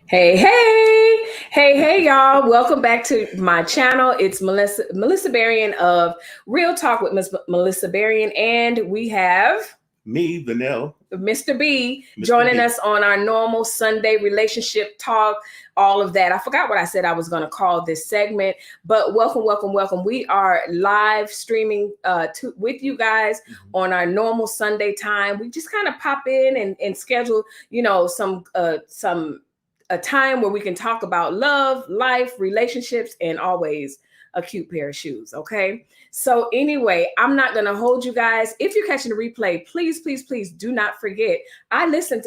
Hey, y'all. Welcome back to my channel. It's Melissa Berrien of Real Talk with Miss Melissa Berrien, and we have me, Vanilla, Mr. B, joining us on our normal Sunday relationship talk, all of that. I forgot what I said I was going to call this segment, but welcome. We are live streaming with you guys on our normal Sunday time. We just kind of pop in and schedule, a time where we can talk about love, life, relationships, and always a cute pair of shoes. Okay. So anyway, I'm not going to hold you guys. If you're catching the replay, please do not forget. I listen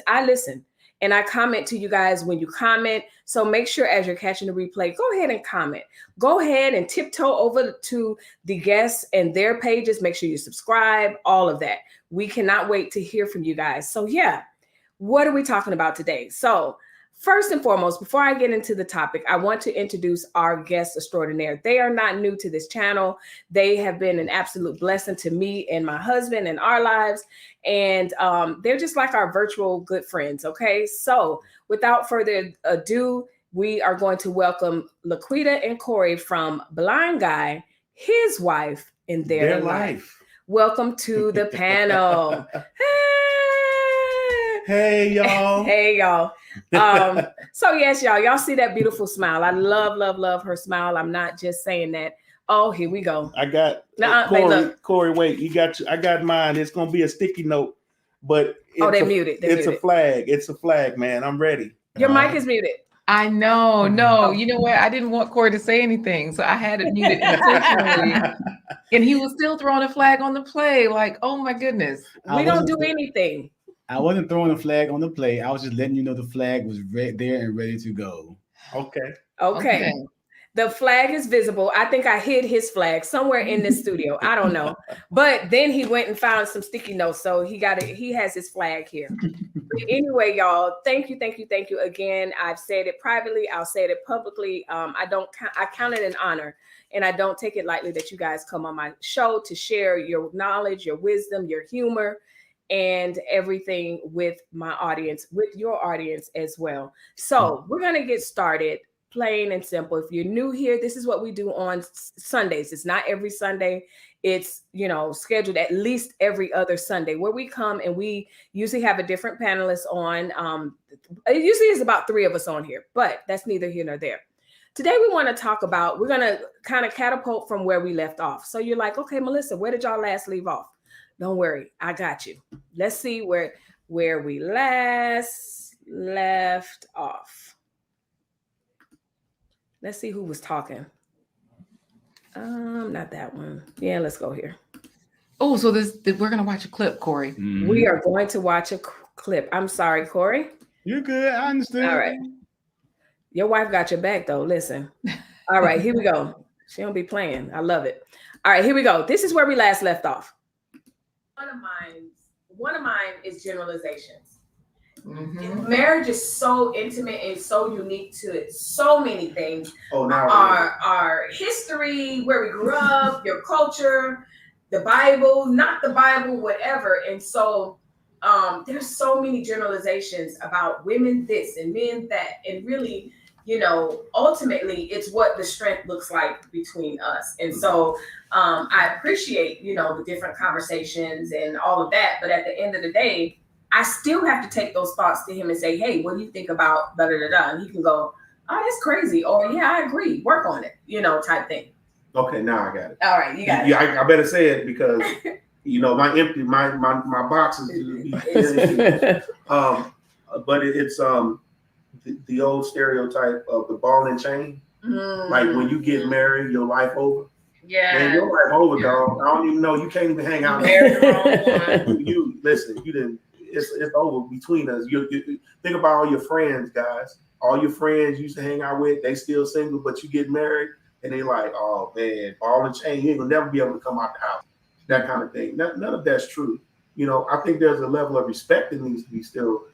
and I comment to you guys when you comment. So make sure as you're catching the replay, go ahead and comment. Go ahead and tiptoe over to the guests and their pages. Make sure you subscribe, all of that. We cannot wait to hear from you guys. So yeah, what are we talking about today? So first and foremost, before I get into the topic, I want to introduce our guests extraordinaire. They are not new to this channel. They have been an absolute blessing to me and my husband and our lives. And they're just like our virtual good friends. Okay. So without further ado, we are going to welcome Laquita and Corey from Blind Guy, his wife, and their life. Welcome to the panel. Hey, y'all. Hey, y'all. So yes, y'all see that beautiful smile. I love her smile. I'm not just saying that. Oh, here we go. I got Corey, wait, I got mine. It's going to be a sticky note, but they muted. It's a flag. It's a flag, man. I'm ready. Your mic is muted. I know. No, you know what? I didn't want Corey to say anything, so I had it muted intentionally. And he was still throwing a flag on the play. Like, oh my goodness. We don't do anything. I wasn't throwing a flag on the play. I was just letting you know the flag was there and ready to go. Okay. The flag is visible. I think I hid his flag somewhere in this studio. I don't know. But then he went and found some sticky notes. So he has his flag here. But anyway, y'all, thank you again. I've said it privately. I'll say it publicly. I count it an honor. And I don't take it lightly that you guys come on my show to share your knowledge, your wisdom, your humor, and everything with my audience, with your audience as well. So we're going to get started, plain and simple. If you're new here, this is what we do on Sundays. It's not every Sunday. It's, scheduled at least every other Sunday, where we come and we usually have a different panelist on. It usually is about 3 of us on here, but that's neither here nor there. Today, we want to talk about, we're going to kind of catapult from where we left off. So you're like, okay, Melissa, where did y'all last leave off? Don't worry, I got you. Let's see where we last left off. Let's see who was talking. Not that one. Yeah, let's go here. Oh, so we're gonna watch a clip, Corey. Mm-hmm. We are going to watch a clip. I'm sorry, Corey. You're good. I understand. All right. Your wife got your back though. Listen. All right, here we go. She don't be playing. I love it. All right, here we go. This is where we last left off. One of mine is generalizations. Mm-hmm. Marriage is so intimate and so unique to it. So many things. Our history, where we grew up, your culture, the Bible, not the Bible, whatever. And so there's so many generalizations about women this and men that. And really, you know, ultimately it's what the strength looks like between us. And so I appreciate, you know, the different conversations and all of that. But at the end of the day, I still have to take those thoughts to him and say, hey, what do you think about da da da da? And he can go, oh, that's crazy. Or yeah, I agree. Work on it, you know, type thing. Okay, now I got it. All right, you got it. Yeah, I better say it because you know my box is but it's the old stereotype of the ball and chain. Like when you get married, your life over. Yeah. Man, your life over, dog. I don't even know. You can't even hang out. You listen. You didn't. It's over between us. You think about all your friends, guys. All your friends you used to hang out with, they still single, but you get married, and they like, oh man, ball and chain. You ain't gonna never be able to come out the house. That kind of thing. None of that's true. You know, I think there's a level of respect that needs to be still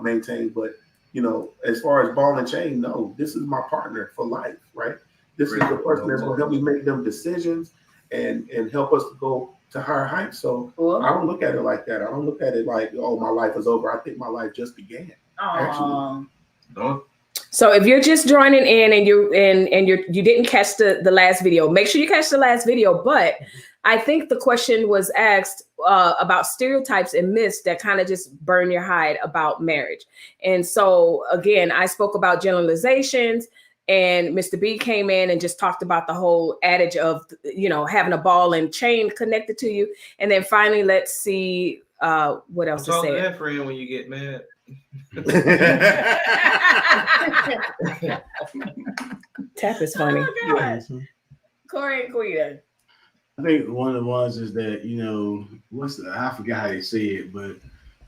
maintained. But you know, as far as ball and chain, no, this is my partner for life, right? This is the person that's gonna help me make them decisions and help us to go to higher heights. So I don't look at it like that. I don't look at it like, oh, my life is over. I think my life just began. Actually. So if you're just joining in and you didn't catch the last video, make sure you catch the last video. But I think the question was asked about stereotypes and myths that kind of just burn your hide about marriage. And so again, I spoke about generalizations, and Mr. B came in and just talked about the whole adage of, you know, having a ball and chain connected to you. And then finally, let's see what else to say. Talk to that friend when you get mad. Tap is funny. Oh my gosh. Corey and Quita. I think one of the ones is that, you know, I forgot how they say it, but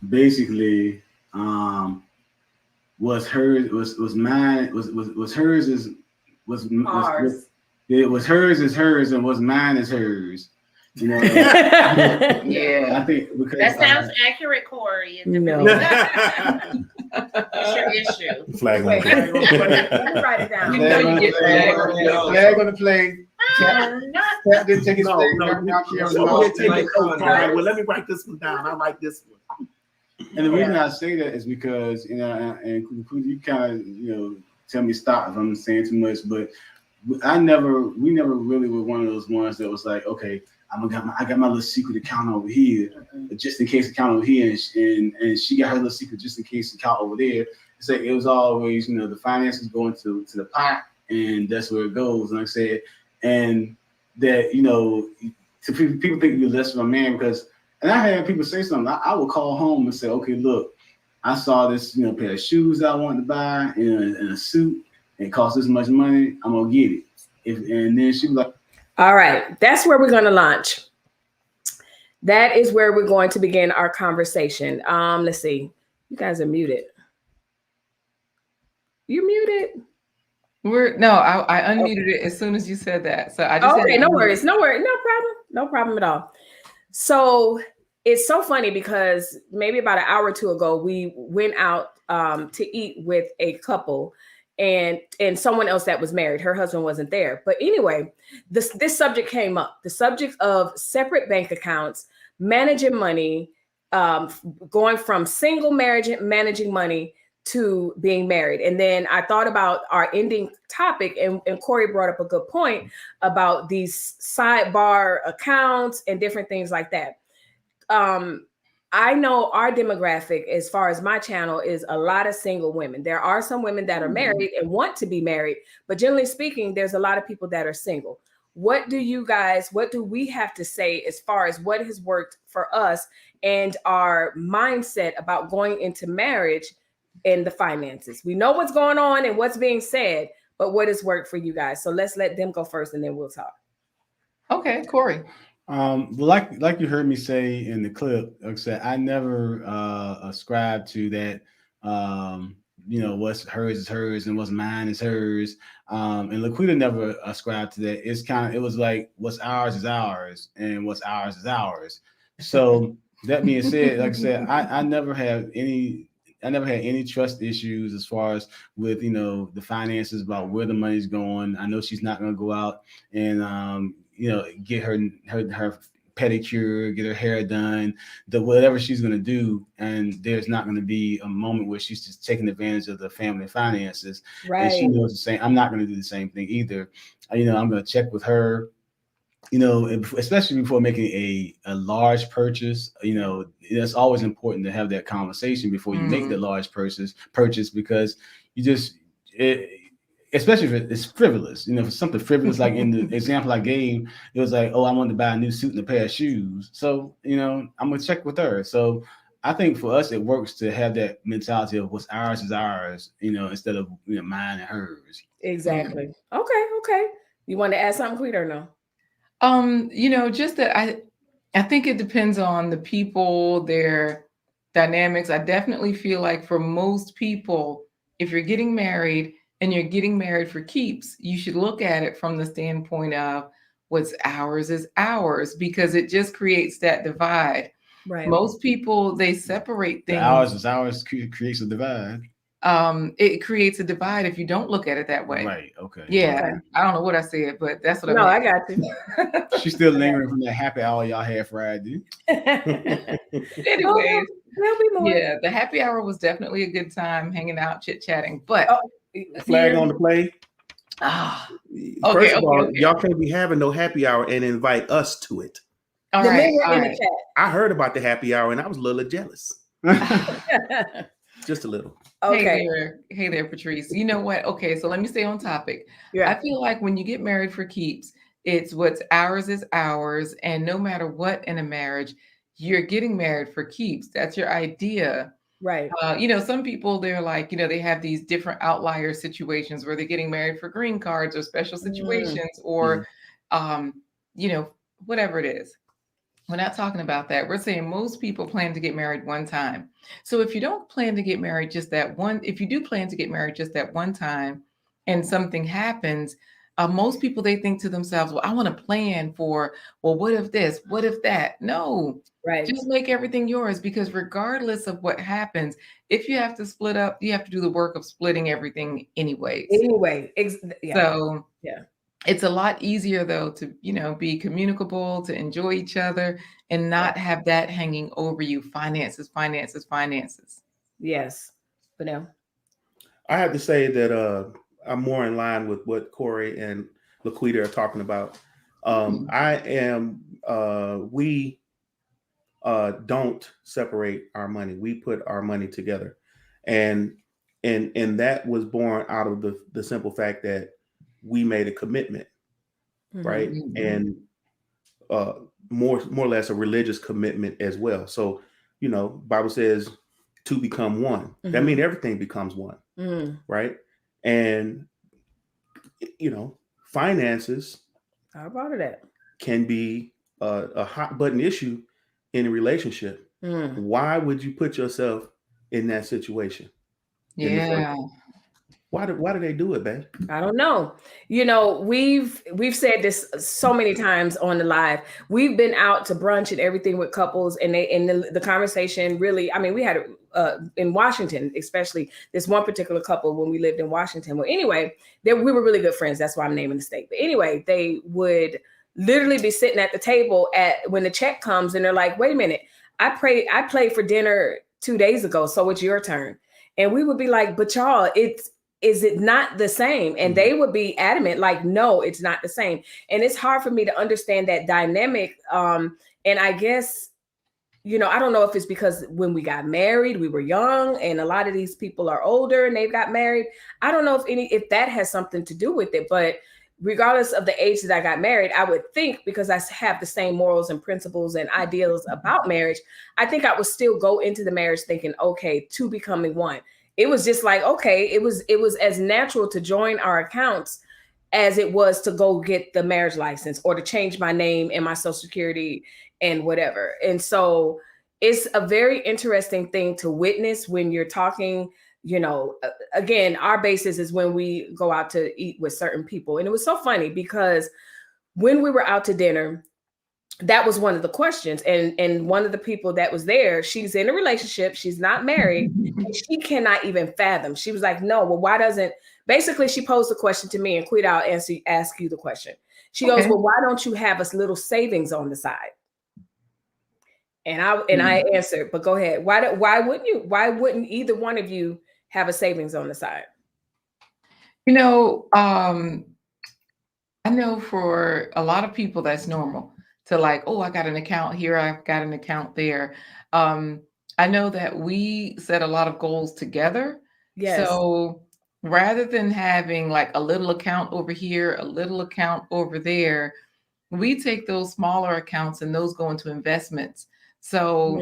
basically, was hers was mine was hers is was ours. It was hers is hers and was mine is hers. You know, yeah. I think because that sounds accurate, Corey. No. What's your issue? Flag on Wait, let me write it down. You know you get flag on the play. Tap didn't take his flag. Well, let me write this one down. I like this one. And the reason I say that is because, you know, and you kind of, you know, tell me stop if I'm saying too much, but we never really were one of those ones that was like, okay, I got my little secret account over here, just in case account over here, and she got her little secret just in case account over there. So it was always, you know, the finances going to the pot, and that's where it goes. And like I said, and that, you know, to people think you're less of a man because, and I had people say something. I would call home and say, okay, look, I saw this, you know, pair of shoes I wanted to buy and a suit. It costs this much money. I'm gonna get it. And then she was like, all right, that's where we're going to launch. That is where we're going to begin our conversation. Let's see. You guys are muted. You're muted. I unmuted it as soon as you said that. So I just okay, no worries, no problem at all. So it's so funny because maybe about an hour or two ago, we went out to eat with a couple and someone else that was married. Her husband wasn't there. But anyway, this subject came up, the subject of separate bank accounts, managing money, going from single marriage, managing money to being married. And then I thought about our ending topic, and Corey brought up a good point about these sidebar accounts and different things like that. I know our demographic, as far as my channel, is a lot of single women. There are some women that are married and want to be married, but generally speaking, there's a lot of people that are single. What do we have to say as far as what has worked for us and our mindset about going into marriage and the finances? We know what's going on and what's being said, but what has worked for you guys? So let's let them go first and then we'll talk. Okay, Corey. Like you heard me say in the clip, like I said, I never ascribed to that. You know, what's hers is hers and what's mine is hers. And Laquita never ascribed to that. It was like what's ours is ours and what's ours is ours. So that being said, like I said, I never had any trust issues as far as with, you know, the finances about where the money's going. I know she's not going to go out and, you know, get her pedicure, get her hair done, whatever she's going to do. And there's not going to be a moment where she's just taking advantage of the family finances. Right. And she knows the same. I'm not going to do the same thing either. I'm going to check with her, especially before making a large purchase. It's always important to have that conversation before you make the large purchase, because especially if it's frivolous, if it's something frivolous, like in the example I gave, it was like, oh, I wanted to buy a new suit and a pair of shoes. So, I'm going to check with her. So I think for us, it works to have that mentality of what's ours is ours, instead of mine and hers. Exactly. Okay. You want to add something, Queen, or no? Just that I think it depends on the people, their dynamics. I definitely feel like for most people, if you're getting married and you're getting married for keeps, you should look at it from the standpoint of what's ours is ours, because it just creates that divide. Right. Most people, they separate things. Ours is ours creates a divide. It creates a divide if you don't look at it that way. Right. Okay. Yeah. Okay. I don't know what I said, but that's what I I got you. She's still lingering from that happy hour y'all had Friday. Anyways, there'll be more. yeah, the happy hour was definitely a good time, hanging out, chit-chatting. But Flag on the play. Okay, y'all can't be having no happy hour and invite us to it. All the right, in the chat. I heard about the happy hour and I was a little jealous. Just a little. Okay. Hey there, Patrice. You know what? Okay, so let me stay on topic. Yeah. I feel like when you get married for keeps, it's what's ours is ours. And no matter what in a marriage, you're getting married for keeps. That's your idea. Right. Some people, they're like, they have these different outlier situations where they're getting married for green cards or special situations or, whatever it is. We're not talking about that. We're saying most people plan to get married one time. So if you don't plan to get married if you do plan to get married just that one time and something happens, most people, they think to themselves, well, I want to plan for, well, what if this, what if that? No, right. Just make everything yours, because regardless of what happens, if you have to split up, you have to do the work of splitting everything anyways. So yeah. It's a lot easier, though, to, be communicable, to enjoy each other and not have that hanging over you. Finances. Yes. But now I have to say that I'm more in line with what Corey and Laquita are talking about. We don't separate our money. We put our money together. And that was born out of the simple fact that we made a commitment, right? And more or less a religious commitment as well. So, Bible says to become one. That means everything becomes one, right? And, finances how about that can be a hot button issue in a relationship. Why would you put yourself in that situation? Yeah. Why do they do it, babe? I don't know. We've said this so many times on the live. We've been out to brunch and everything with couples, and the conversation really, we had in Washington, especially this one particular couple when we lived in Washington. Well, anyway, we were really good friends. That's why I'm naming the state. But anyway, they would literally be sitting at the table when the check comes, and they're like, "Wait a minute, I played for dinner 2 days ago, so it's your turn." And we would be like, "But y'all, is it not the same?" And they would be adamant, like, "No, it's not the same." And it's hard for me to understand that dynamic. And I guess, I don't know if it's because when we got married, we were young, and a lot of these people are older and they've got married. I don't know if that has something to do with it, but regardless of the age that I got married, I would think, because I have the same morals and principles and ideals about marriage, I think I would still go into the marriage thinking, okay, two becoming one. It was just like, okay, it was as natural to join our accounts as it was to go get the marriage license or to change my name and my social security and whatever. And so it's a very interesting thing to witness when you're talking, again, our basis is when we go out to eat with certain people. And it was so funny because when we were out to dinner, that was one of the questions. And one of the people that was there, she's in a relationship. She's not married. And she cannot even fathom. She was like, no, well, basically she posed the question to me, and Quita, I'll ask you the question. She goes, well, why don't you have a little savings on the side? And I answered, but go ahead. Why wouldn't either one of you have a savings on the side? You know, I know for a lot of people that's normal to like, oh, I got an account here, I've got an account there. I know that we set a lot of goals together. Yes. So rather than having like a little account over here, a little account over there, we take those smaller accounts and those go into investments. So,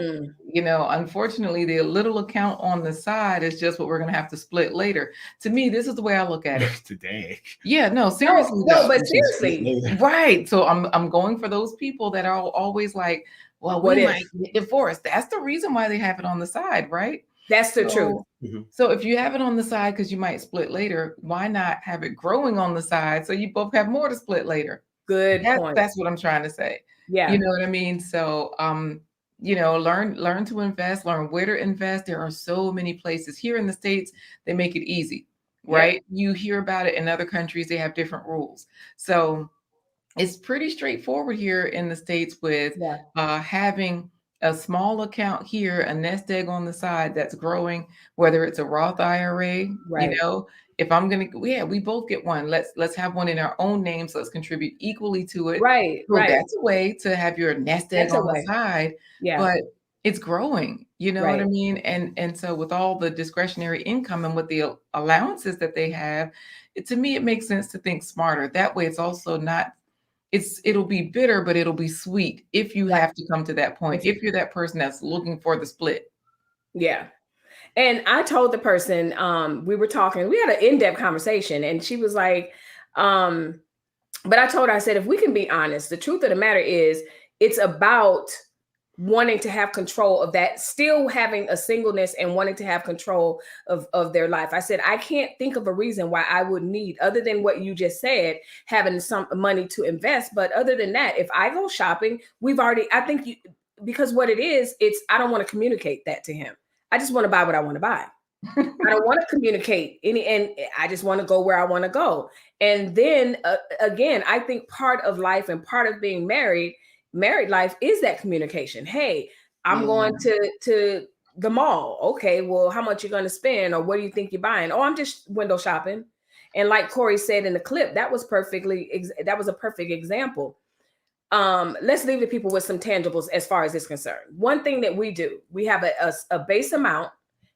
you know, unfortunately, the little account on the side is just what we're going to have to split later. To me, this is the way I look at it. Today. Yeah, no, seriously. No, but seriously. Right. So I'm going for those people that are always like, well, What we if? might get divorced. That's the reason why they have it on the side, right? That's the truth. So if you have it on the side because you might split later, why not have it growing on the side so you both have more to split later? Good point. That's what I'm trying to say. Yeah. You know what I mean? So you know, learn to invest, learn where to invest. There are so many places here in the States, they make it easy, right? Yep. You hear about it in other countries, they have different rules. So it's pretty straightforward here in the States with having a small account here, a nest egg on the side that's growing, whether it's a Roth IRA, right. You know, if I'm going to, we both get one. Let's have one in our own names. So let's contribute equally to it. Right. So that's a way to have your nest egg on the side, but it's growing, you know what I mean? And so with all the discretionary income and with the allowances that they have, to me, it makes sense to think smarter. That way it's also not, it'll be bitter, but it'll be sweet if you have to come to that point, if you're that person that's looking for the split. Yeah. And I told the person, we were talking, we had an in-depth conversation, and she was like, but I told her, I said, if we can be honest, the truth of the matter is it's about wanting to have control of that, still having a singleness and wanting to have control of their life. I said, I can't think of a reason why I would need, other than what you just said, having some money to invest. But other than that, if I go shopping, because what it is, I don't want to communicate that to him. I just want to buy what I want to buy. I don't want to communicate and I just want to go where I want to go. And then again, I think part of life and part of being married life is that communication. Hey, I'm going to the mall. Okay, well, how much you going to spend, or what do you think you're buying? Oh, I'm just window shopping. And like Corey said in the clip, that was a perfect example. Let's leave the people with some tangibles as far as it's concerned. One thing that we do, we have a base amount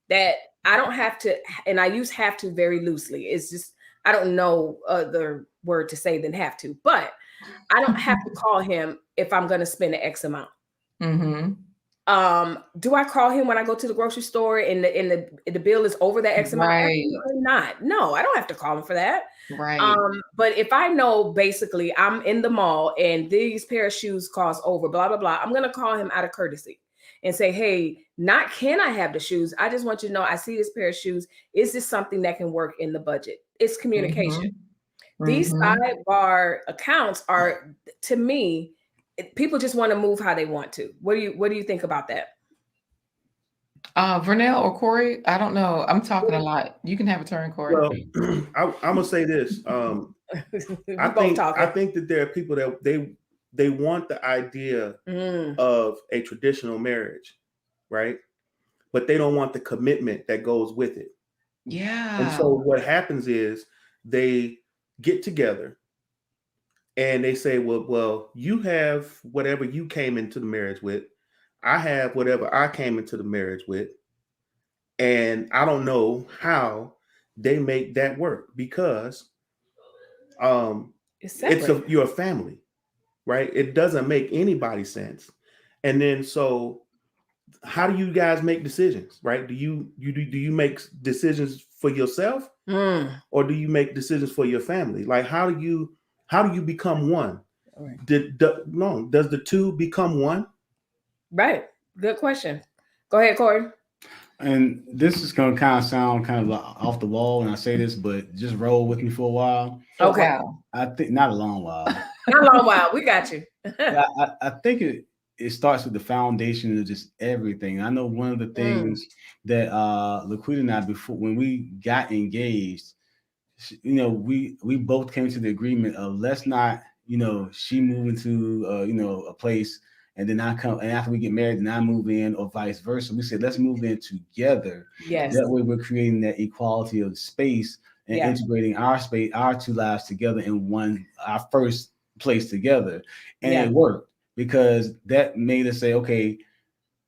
that I don't have to, and I use have to very loosely. It's just, I don't know other word to say than have to, but I don't have to call him if I'm going to spend an X amount. Do I call him when I go to the grocery store and the bill is over that X amount? Right. Absolutely not. No, I don't have to call him for that. Right. But if I know basically I'm in the mall and these pair of shoes cost over blah, blah, blah, I'm going to call him out of courtesy and say, hey, not can I have the shoes? I just want you to know I see this pair of shoes. Is this something that can work in the budget? It's communication. These sidebar accounts are, to me, people just want to move how they want to. What do you think about that? Vernell or Corey? I don't know. I'm talking a lot. You can have a turn, Corey. Well, I'm gonna say this. I think that there are people that they want the idea of a traditional marriage, right? But they don't want the commitment that goes with it. Yeah. And so what happens is they get together and they say, well, you have whatever you came into the marriage with. I have whatever I came into the marriage with. And I don't know they make that work because you're a family, right? It doesn't make anybody sense. And then so how do you guys make decisions, right? Do you make decisions for yourself or do you make decisions for your family? Like how do you become one? Right. Does the two become one? Right. Good question. Go ahead, Corey. And this is going to kind of sound kind of off the wall when I say this, but just roll with me for a while. Okay. I think not a long while. Not a long while. We got you. I think it starts with the foundation of just everything. I know one of the things that LaQuita and I, before when we got engaged, you know, we both came to the agreement of let's not, you know, she moving to a place and then I come, and after we get married, then I move in, or vice versa. We said, let's move in together. Yes. That way we're creating that equality of space and integrating our space, our two lives together in one, our first place together. And it worked, because that made us say, okay,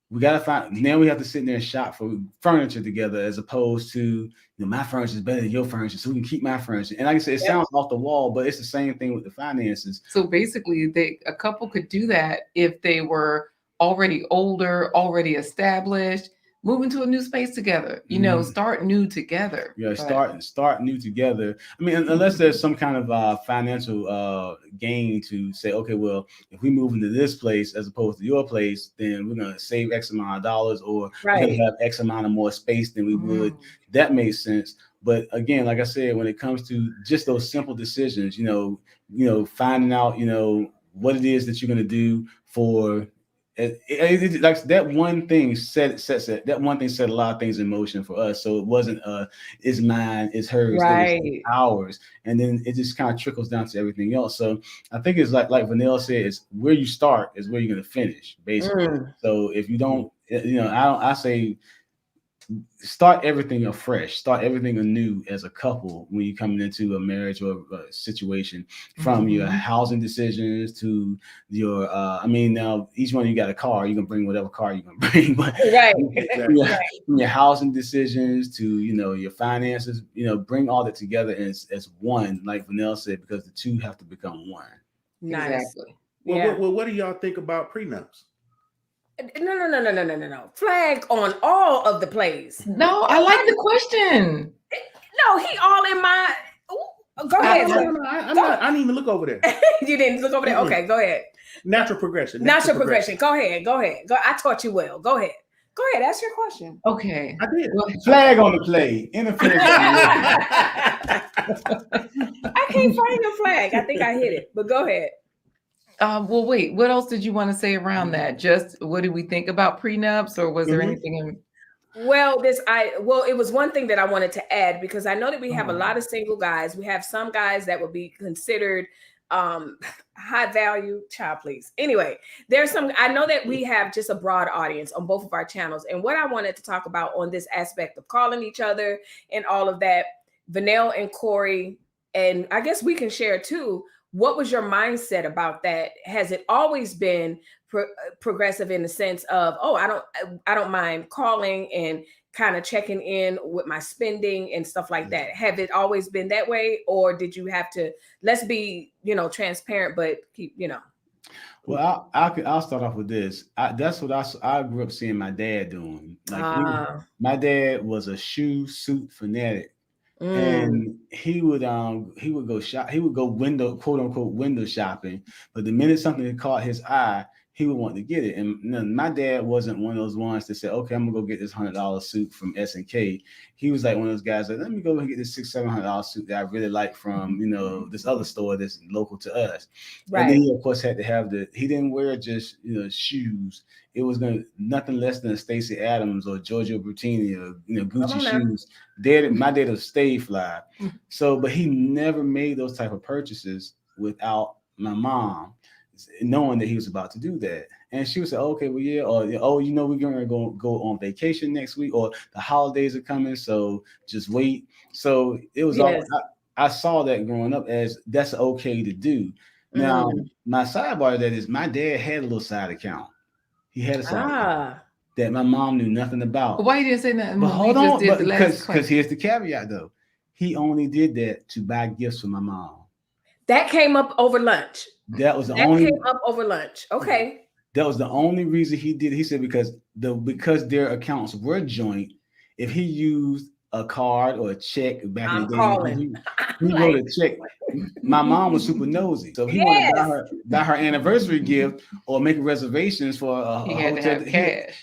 we got to find, now we have to sit there and shop for furniture together, as opposed to, my furniture is better than your furniture, so we can keep my furniture. And like I said, it sounds off the wall, but it's the same thing with the finances. So basically, a couple could do that if they were already older, already established, move into a new space together, start new together. Yeah, start new together. I mean, unless there's some kind of financial gain to say, okay, well, if we move into this place as opposed to your place, then we're going to save X amount of dollars, or we're going to have X amount of more space than we would. That makes sense. But again, like I said, when it comes to just those simple decisions, finding out, what it is that you're going to do for like that one thing set a lot of things in motion for us. So it wasn't it's mine, it's hers, it's ours, and then it just kind of trickles down to everything else. So I think it's like Vanilla said, it's where you start is where you're going to finish, basically. So if you don't, I say start everything afresh, start everything anew as a couple when you're coming into a marriage or a situation, from your housing decisions to your now each one of you got a car, you can bring whatever car you can bring, but from your housing decisions to your finances, bring all that together as one, like Vanilla said, because the two have to become one. Nice. Exactly. Well, what do y'all think about prenups? No. Flag on all of the plays. No, I like the question. No, he all in my. Ooh, go ahead. I didn't even look over there. You didn't look over there? Okay, go ahead. Natural progression. Natural progression. Go ahead. Go. I taught you well. Go ahead. Ask your question. Okay. I did. Flag on the play. Interference. I can't find the flag. I think I hit it, but go ahead. Well, wait, what else did you want to say around that? Just what did we think about prenups, or was there anything in? Well, it was one thing that I wanted to add, because I know that we have a lot of single guys. We have some guys that would be considered high value. Child, please. Anyway, I know that we have just a broad audience on both of our channels. And what I wanted to talk about on this aspect of calling each other and all of that, Vanell and Corey, and I guess we can share too, what was your mindset about that? Has it always been progressive in the sense of, I don't mind calling and kind of checking in with my spending and stuff like that? Have it always been that way, or did you have to, let's be, transparent, but keep, Well, I'll start off with this. That's what I grew up seeing my dad doing. My dad was a shoe suit fanatic. And he would go shop. He would go quote unquote window shopping. But the minute something caught his eye, he would want to get it. And my dad wasn't one of those ones that said, okay, I'm gonna go get this $100 suit from S&K. He was like one of those guys that, let me go and get this $600-700 suit that I really like from this other store that's local to us. Right. And then he of course had to have he didn't wear just shoes. It was nothing less than a Stacey Adams or Giorgio Brutini or Gucci shoes. My dad was stay fly. So, but he never made those type of purchases without my mom knowing that he was about to do that. And she would say, okay, well, yeah, or we're gonna go on vacation next week, or the holidays are coming, so just wait. So it was all I saw that growing up as that's okay to do. Now, my sidebar to that is my dad had a little side account. He had a side account that my mom knew nothing about. But why you didn't say nothing? But hold on, because here's the caveat though. He only did that to buy gifts for my mom. That came up over lunch. That came up over lunch. Okay. That was the only reason he did. He said because their accounts were joint. If he used a card or a check back in the day, he wrote a check. My mom was super nosy, so he wanted to buy her anniversary gift or make reservations for a hotel.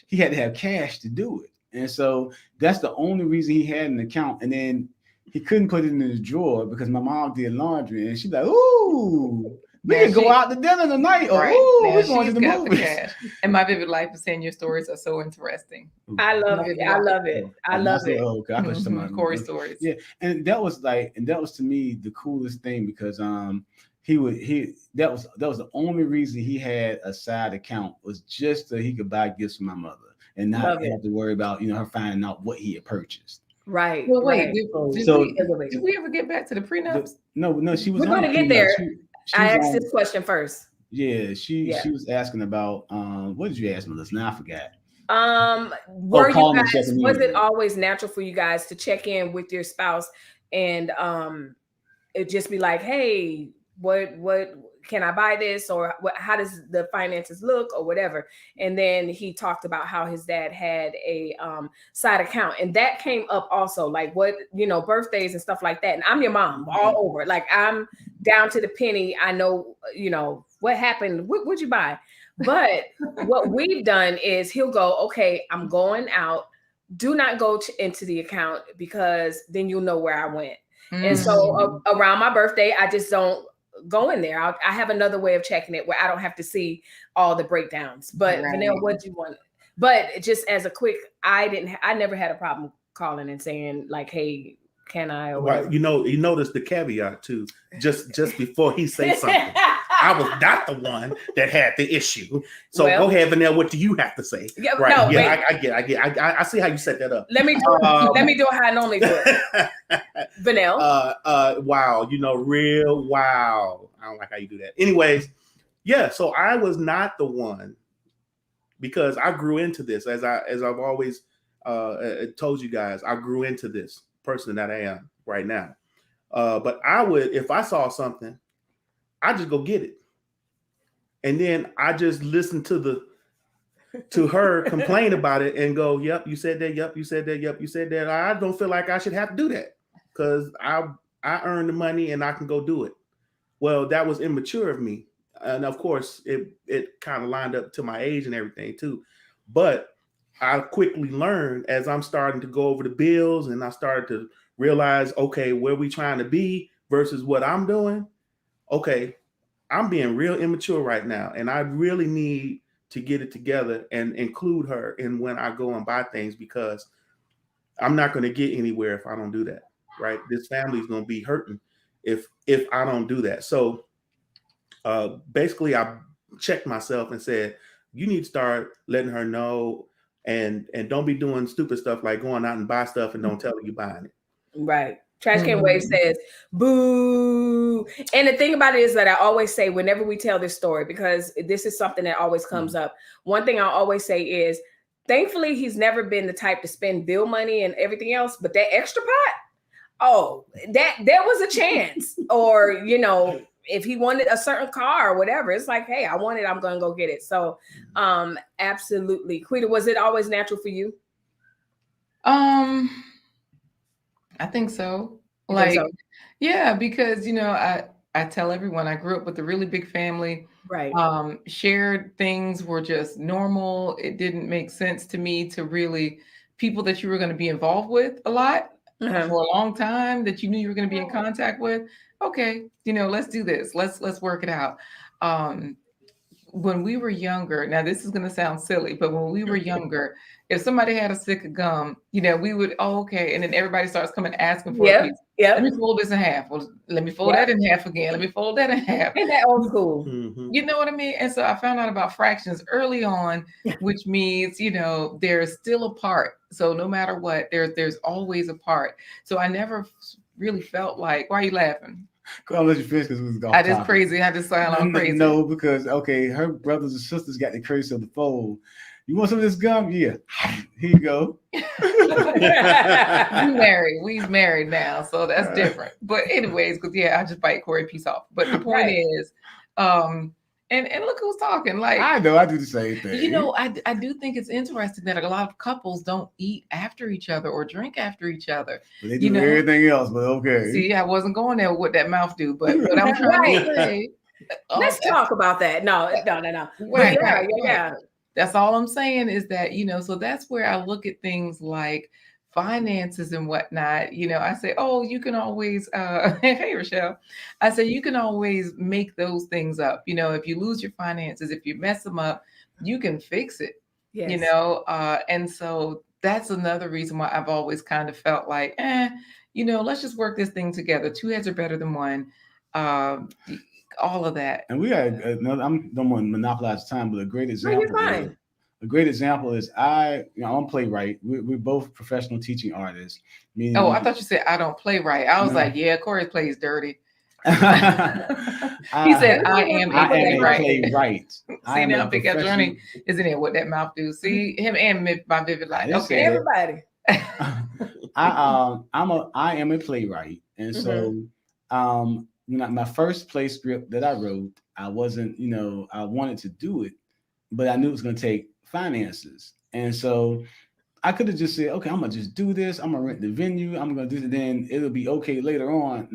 He had to have cash to do it, and so that's the only reason he had an account. And then he couldn't put it in his drawer because my mom did laundry, and she's like, "Ooh, we can go out to dinner tonight," or "Ooh, we're going to the movies." And my vivid life is saying your stories are so interesting. I love it. I love it. I love it. Okay, I thought Corey stories. Yeah, and that was to me the coolest thing because that was the only reason he had a side account, was just so he could buy gifts for my mother and not have to worry about her finding out what he had purchased. Right. Well, wait, right. did we ever get back to the prenups? No, she was. We're going to get there. I asked this question first. Yeah, she was asking about what did you ask, Melissa? Now I forgot. Was it always natural for you guys to check in with your spouse and it just be like, hey, what can I buy this, or how does the finances look, or whatever? And then he talked about how his dad had a side account, and that came up also, like what, birthdays and stuff like that. And I'm your mom all over, like I'm down to the penny. I know, what happened, what'd you buy? But what we've done is he'll go, okay, I'm going out. Do not go into the account, because then you'll know where I went. And so around my birthday, I just don't go in there. I have another way of checking it where I don't have to see all the breakdowns. But Vanilla, what do you want? But just as a quick, I never had a problem calling and saying like, hey, can I? Or well, you notice the caveat too. Just before he says something, I was not the one that had the issue. So go ahead, Vanilla. What do you have to say? Yeah, right? No, yeah, I get. I see how you set that up. Let me do it how I normally do it. Vanilla. Wow. Real wow. I don't like how you do that. Anyways, yeah. So I was not the one, because I grew into this as I've always told you guys. I grew into this person that I am right now. But I would, if I saw something, I just go get it. And then I just listen to her complain about it and go, yep, you said that. Yep, you said that. Yep, you said that. I don't feel like I should have to do that, because I earned the money and I can go do it. Well, that was immature of me. And of course, it kind of lined up to my age and everything too. But I quickly learned, as I'm starting to go over the bills and I started to realize, okay, where we trying to be versus what I'm doing. Okay, I'm being real immature right now, and I really need to get it together and include her in when I go and buy things, because I'm not going to get anywhere if I don't do that, right? This family is going to be hurting if I don't do that. So basically, I checked myself and said, you need to start letting her know, and don't be doing stupid stuff like going out and buy stuff and don't tell her you're buying it. Right. Trash Can Wave says, boo. And the thing about it is that I always say, whenever we tell this story, because this is something that always comes up, one thing I always say is, thankfully, he's never been the type to spend bill money and everything else, but that extra pot, that there was a chance. Or, if he wanted a certain car or whatever, it's like, hey, I want it, I'm going to go get it. So absolutely. Quita, was it always natural for you? I think so. Yeah, because I tell everyone I grew up with a really big family. Right. Shared things were just normal. It didn't make sense to me to really people that you were going to be involved with a lot for a long time, that you knew you were going to be in contact with. Okay, let's do this. Let's work it out. When we were younger, now this is going to sound silly, but when we were younger, if somebody had a stick of gum, we would, okay. And then everybody starts coming asking for a piece. Yeah. Let me fold this in half. Well, let me fold that in half again. Let me fold that in half. Isn't that old school? Mm-hmm. You know what I mean? And so I found out about fractions early on, which means, there's still a part. So no matter what, there's always a part. So I never really felt like, why are you laughing? I'll let you finish because we was going. I just crazy. I just sound like crazy. No, because her brothers and sisters got the crazy of the fold. You want some of this gum? Yeah. Here you go. We've married now, so that's different. But anyways, because I just bite Corey piece off. But the point is, and look who's talking. Like, I know, I do the same thing. I do think it's interesting that a lot of couples don't eat after each other or drink after each other. But they do everything else, but okay. See, I wasn't going there with what that mouth do, but what I'm trying to say. Let's talk about that. No. Right, yeah. That's all I'm saying is that, so that's where I look at things like finances and whatnot. I say, oh, you can always, hey, Rochelle, I say, you can always make those things up. If you lose your finances, if you mess them up, you can fix it, yes. And so that's another reason why I've always kind of felt like, let's just work this thing together. Two heads are better than one. all of that. And we got another. I don't want to monopolize time, but a great example. you're fine. A great example is I'm a playwright. We're both professional teaching artists. Oh, I thought you said I don't play right. I was like, yeah, Corey plays dirty. He said, I am a playwright. See, now I think that journey isn't it what that mouth do? See him and my vivid life. Okay, everybody. I am a playwright, and so my first play script that I wrote, I wasn't, I wanted to do it, but I knew it was going to take finances, and so I could have just said, okay, I'm gonna just do this. I'm gonna rent the venue. I'm gonna do it. Then it'll be okay later on.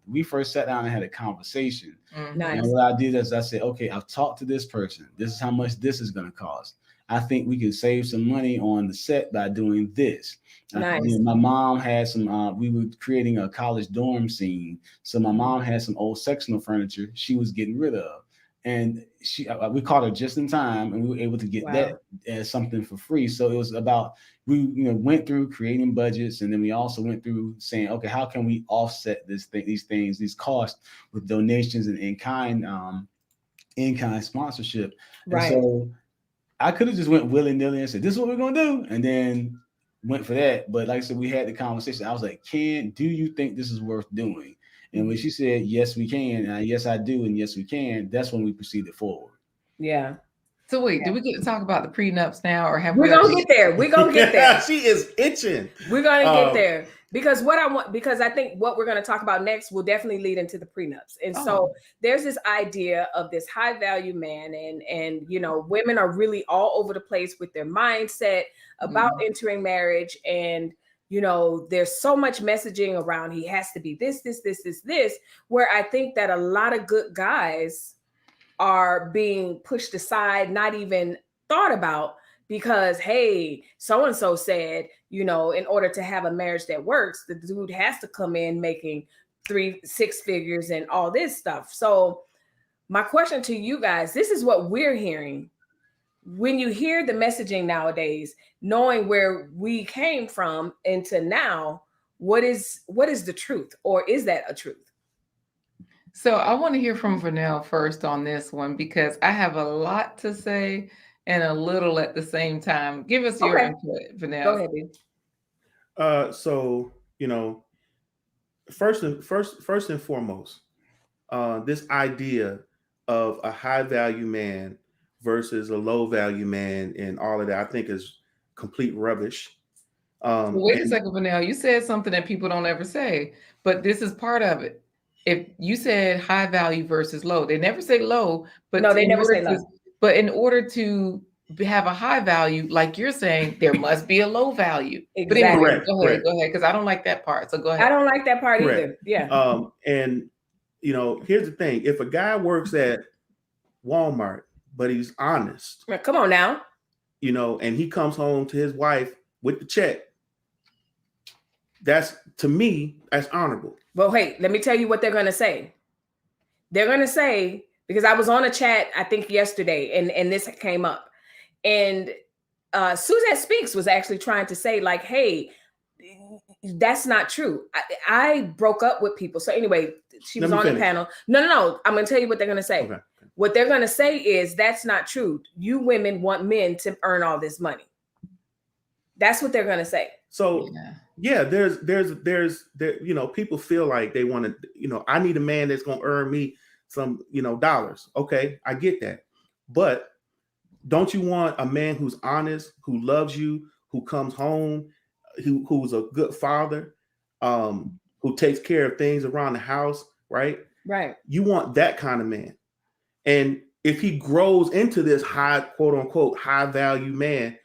We first sat down and had a conversation. Nice. And what I did is I said, okay, I've talked to this person. This is how much this is gonna cost. I think we can save some money on the set by doing this. Nice. My mom had some. We were creating a college dorm scene, so my mom had some old sectional furniture she was getting rid of. And we caught her just in time, and we were able to get that as something for free. So it was about, we went through creating budgets, and then we also went through saying, okay, how can we offset these costs with donations and in-kind sponsorship. Right. And so I could have just went willy-nilly and said, this is what we're gonna do, and then went for that. But like I said, we had the conversation. I was like, do you think this is worth doing? And when she said, yes, we can, and yes, I do, and yes, we can, that's when we proceeded forward. Yeah. So wait, did we get to talk about the prenups now, or have we're gonna get there? We're gonna get there. She is itching. We're gonna get there because I think what we're gonna talk about next will definitely lead into the prenups. And so there's this idea of this high value man, and women are really all over the place with their mindset about entering marriage, and there's so much messaging around he has to be this, where I think that a lot of good guys are being pushed aside, not even thought about, because, hey, so-and-so said, in order to have a marriage that works, the dude has to come in making 3-6 figures and all this stuff. So my question to you guys, this is what we're hearing. When you hear the messaging nowadays, knowing where we came from into now, what is the truth, or is that a truth? So I want to hear from Vernell first on this one, because I have a lot to say and a little at the same time. Give us your input, Vernell. Go ahead, babe. So first and foremost, this idea of a high value man versus a low value man and all of that, I think is complete rubbish. Wait a second, Vernell. You said something that people don't ever say, but this is part of it. If you said high value versus low, they never say low, but no, they never say low. But in order to have a high value, like you're saying, there must be a low value. Exactly. But anyway, go ahead, because I don't like that part. So go ahead. I don't like that part either. Yeah. And here's the thing: if a guy works at Walmart, but he's honest, come on now, and he comes home to his wife with the check, that's, to me, that's honorable. Well, hey, let me tell you what they're going to say. They're going to say, because I was on a chat, I think yesterday, and this came up, and Suzette Speaks was actually trying to say, like, hey, that's not true. I broke up with people. So anyway, she was on the panel. No. I'm going to tell you what they're going to say. Okay. What they're going to say is, that's not true. You women want men to earn all this money. That's what they're going to say. So there's people feel like they want to, I need a man that's going to earn me some, dollars. Okay, I get that. But don't you want a man who's honest, who loves you, who comes home, who's a good father, who takes care of things around the house, right? Right. You want that kind of man. And if he grows into this high, quote unquote, high value man,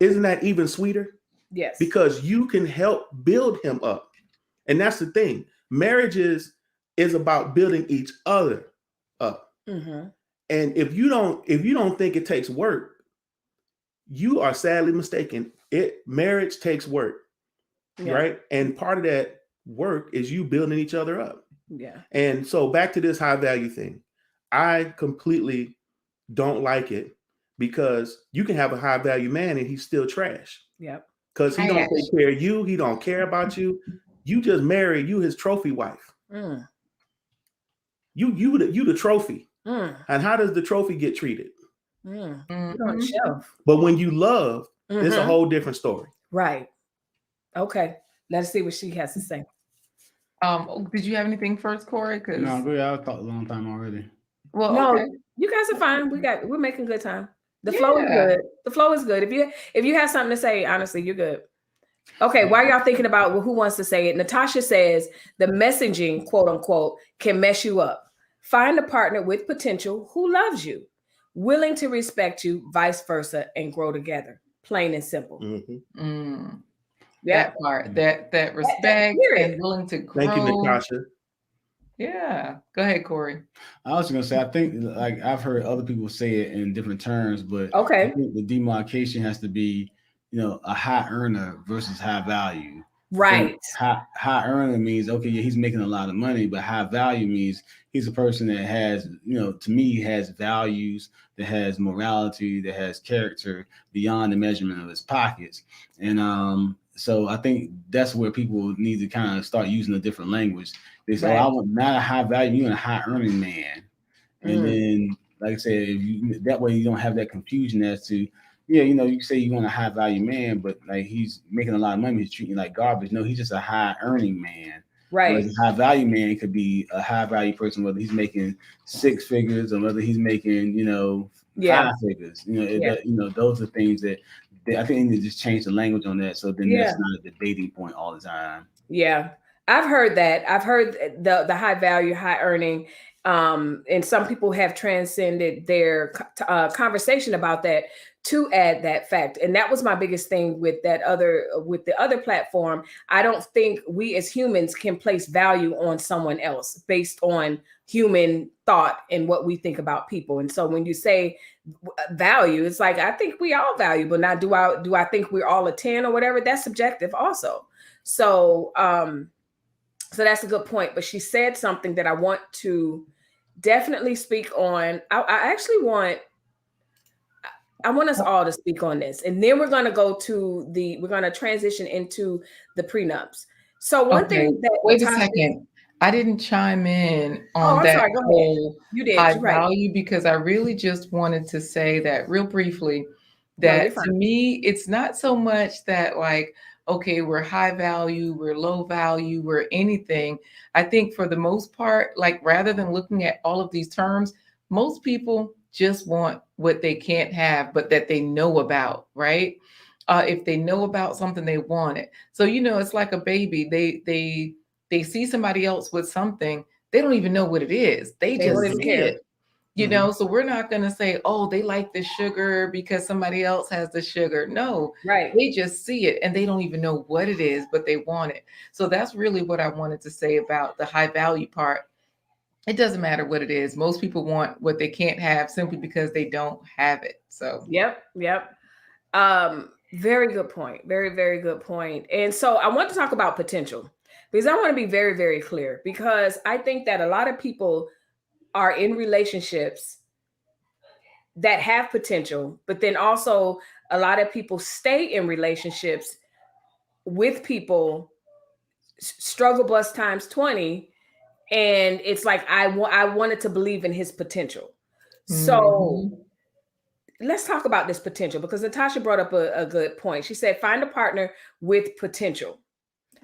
isn't that even sweeter? Yes. Because you can help build him up. And that's the thing. Marriage is about building each other up. Mm-hmm. And if you don't think it takes work, you are sadly mistaken. Marriage takes work. Yeah. Right? And part of that work is you building each other up. Yeah. And so back to this high value thing. I completely don't like it, because you can have a high value man and he's still trash. Yep. Because he don't take care of you. He don't care about you. You just married his trophy wife. You the trophy. Mm. And how does the trophy get treated? Put on the shelf. But when you love, it's a whole different story. Right. Okay. Let's see what she has to say. Did you have anything first, Corey? No, go ahead. I've talked a long time already. Well, no, okay. You guys are fine. We're making good time. The flow is good. The flow is good. If you have something to say, honestly, you're good. Okay, while y'all thinking about who wants to say it, Natasha says the messaging, quote unquote, can mess you up. Find a partner with potential who loves you, willing to respect you, vice versa, and grow together. Plain and simple. That part, that respect and willing to grow. Thank you, Natasha. Yeah. Go ahead, Corey. I was gonna say, I think like I've heard other people say it in different terms, but okay, I think the demarcation has to be, a high earner versus high value. Right. High earner means, okay, yeah, he's making a lot of money, but high value means he's a person that has, to me, has values, that has morality, that has character beyond the measurement of his pockets. And so I think that's where people need to kind of start using a different language. They say, I want not a high value, you want a high earning man. And then, like I said, that way you don't have that confusion as to, you say you want a high value man, but like he's making a lot of money, he's treating you like garbage. No, he's just a high earning man. Right. Whereas a high value man could be a high value person, whether he's making 6 figures or whether he's making, 5 figures. Those are things that I think they need to just change the language on that. So then that's not a debating point all the time. Yeah. I've heard that. I've heard the high value, high earning. And some people have transcended their conversation about that to add that fact. And that was my biggest thing with the other platform. I don't think we as humans can place value on someone else based on human thought and what we think about people. And so when you say value, it's like, I think we all valuable. Now, do I think we're all a 10 or whatever? That's subjective also. So that's a good point. But she said something that I want to definitely speak on. I want us all to speak on this. And then we're going to transition into the prenups. So one thing that— Wait a second. I didn't chime in on that whole high value because I really just wanted to say that real briefly that to me, it's not so much that like, okay, we're high value, we're low value, we're anything. I think for the most part, like rather than looking at all of these terms, most people just want what they can't have, but that they know about, right? If they know about something, they want it. So, it's like a baby. They see somebody else with something, they don't even know what it is. They just see it. So we're not going to say, oh, they like the sugar because somebody else has the sugar. No, they just see it and they don't even know what it is, but they want it. So that's really what I wanted to say about the high value part. It doesn't matter what it is. Most people want what they can't have simply because they don't have it. So, Yep. Very good point. Very, very good point. And so I want to talk about potential because I want to be very, very clear because I think that a lot of people are in relationships that have potential, but then also a lot of people stay in relationships with people struggle bus times 20. And it's like, I wanted to believe in his potential. So let's talk about this potential because Natasha brought up a good point. She said, find a partner with potential.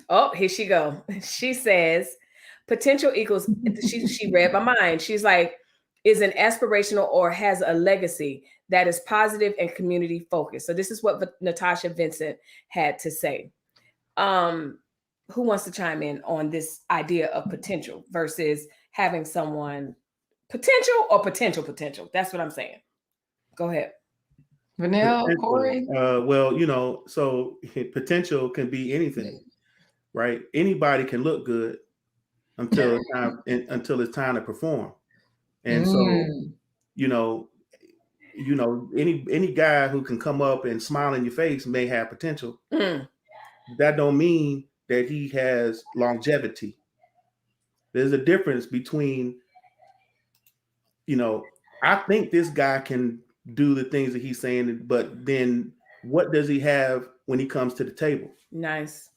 Oh, here she go. She says, potential equals, she read my mind. She's like, is an aspirational or has a legacy that is positive and community focused. So this is what Natasha Vincent had to say. Who wants to chime in on this idea of potential versus having someone potential or potential? That's what I'm saying. Go ahead. Vanilla, Corey? So potential can be anything, right? Anybody can look good until it's time to perform. And so, any guy who can come up and smile in your face may have potential. That don't mean that he has longevity. There's a difference between, I think this guy can do the things that he's saying, but then what does he have when he comes to the table? Nice.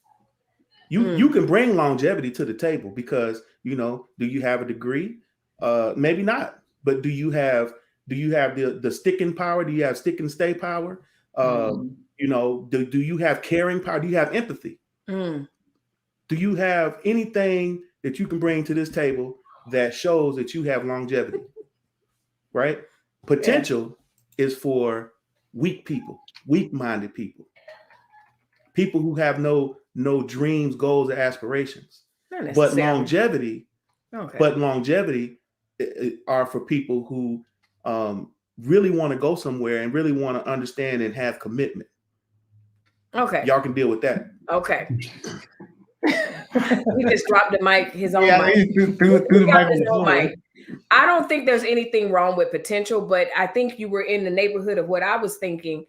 You can bring longevity to the table because, do you have a degree? Maybe not. But do you have the sticking power? Do you have stick and stay power? You know, do you have caring power? Do you have empathy? Do you have anything that you can bring to this table that shows that you have longevity? Right? Potential is for weak people, weak-minded people, people who have no dreams, goals, or aspirations. But longevity are for people who really want to go somewhere and really want to understand and have commitment. Okay. Y'all can deal with that. Okay. He just dropped the mic, his own mic. Through the mic. I don't think there's anything wrong with potential, but I think you were in the neighborhood of what I was thinking.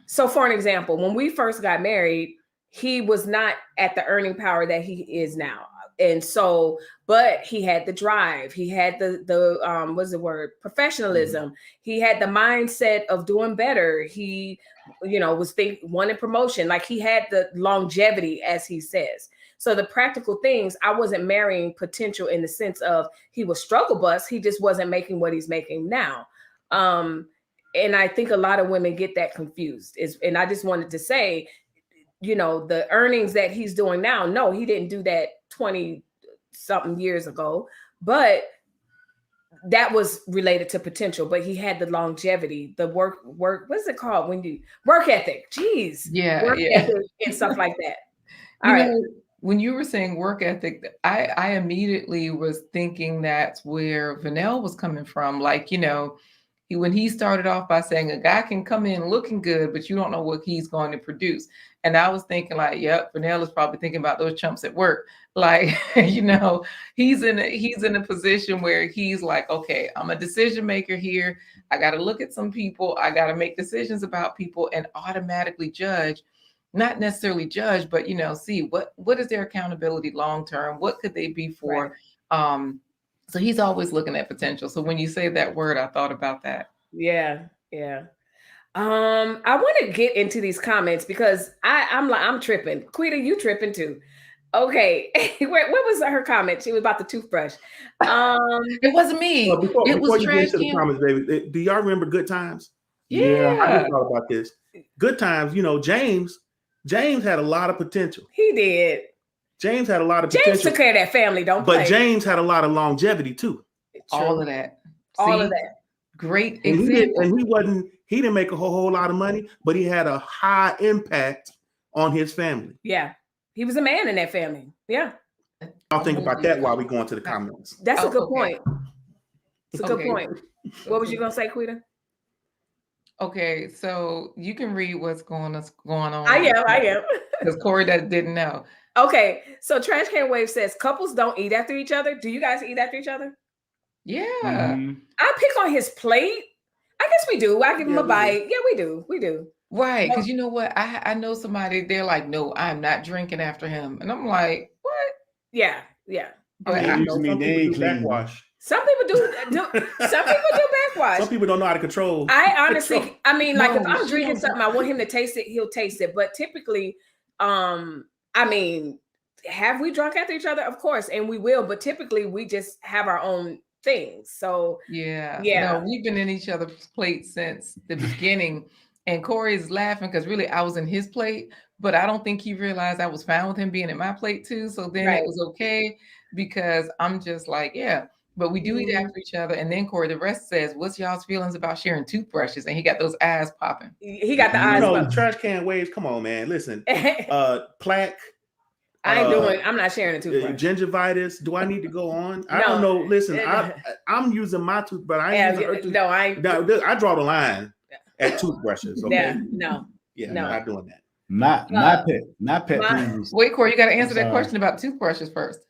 So for an example, when we first got married, he was not at the earning power that he is now. And so, but he had the drive, he had the what's the word? Professionalism. He had the mindset of doing better. He, you know, was wanting promotion. Like he had the longevity, as he says. So the practical things, I wasn't marrying potential in the sense of he was struggle bus. He just wasn't making what he's making now. And I think a lot of women get that confused. And I just wanted to say, you know, the earnings that he's doing now, no, he didn't do that 20 something years ago, but that was related to potential. But he had the longevity, the work, what's it called when you work ethic? Jeez. Work ethic and stuff like that. All right. When you were saying work ethic, I immediately was thinking that's where Vanell was coming from. Like, you know, when he started off by saying a guy can come in looking good, but you don't know what he's going to produce. And I was thinking like, yep, Vanell is probably thinking about those chumps at work. Like, you know, he's in a position where he's like, okay, I'm a decision maker here. I got to look at some people. I got to make decisions about people and automatically judge. Not necessarily judge, but, you know, see what is their accountability long term? What could they be for? Right. So he's always looking at potential. So when you say that word, I thought about that. Yeah. I want to get into these comments because I'm tripping. Quita, you tripping too. Okay. What was her comment? She was about the toothbrush. It wasn't me. Well, before you get into the comments, baby, do y'all remember Good Times? Yeah. I just thought about this. Good Times, you know, James had a lot of potential. He did. James had a lot of potential. James took care of that family, but James had a lot of longevity too. All of that. All of that. Great example. And he didn't make a whole lot of money, but he had a high impact on his family. Yeah. He was a man in that family. Yeah. I'll think about that while we go into the comments. That's a good point. It's a good point. What was you gonna say, Quita? Okay, so you can read what's going on. I am. Because Corey didn't know. Okay, so Trash Can Wave says couples don't eat after each other. Do you guys eat after each other? Yeah. I pick on his plate. I guess we do. I give him a bite. Yeah, we do. Right, because you know what? I know somebody, they're like, no, I'm not drinking after him. And I'm like, what? Yeah. But some people do backwash. Some people do backwash. Some people don't know how to control. I honestly, if I'm drinking something, I want him to taste it, he'll taste it. But typically, have we drunk after each other? Of course, and we will, but typically we just have our own things. So yeah. No, we've been in each other's plate since the beginning. And Corey is laughing because really I was in his plate, but I don't think he realized I was fine with him being in my plate too. So then it was okay because I'm just like, yeah. But we do eat after each other. And then Corey, the rest says, what's y'all's feelings about sharing toothbrushes? And he got those eyes popping. He got the eyes popping. Trash Can Waves, come on, man. Listen, plaque. I'm not sharing a toothbrush. Gingivitis. Do I need to go on? I don't know. Listen, I'm using my toothbrush. I ain't using her toothbrush. No, I draw the line at toothbrushes. Okay. No. I'm not doing that. My pet peeves. Wait, Corey, you got to answer that question about toothbrushes first.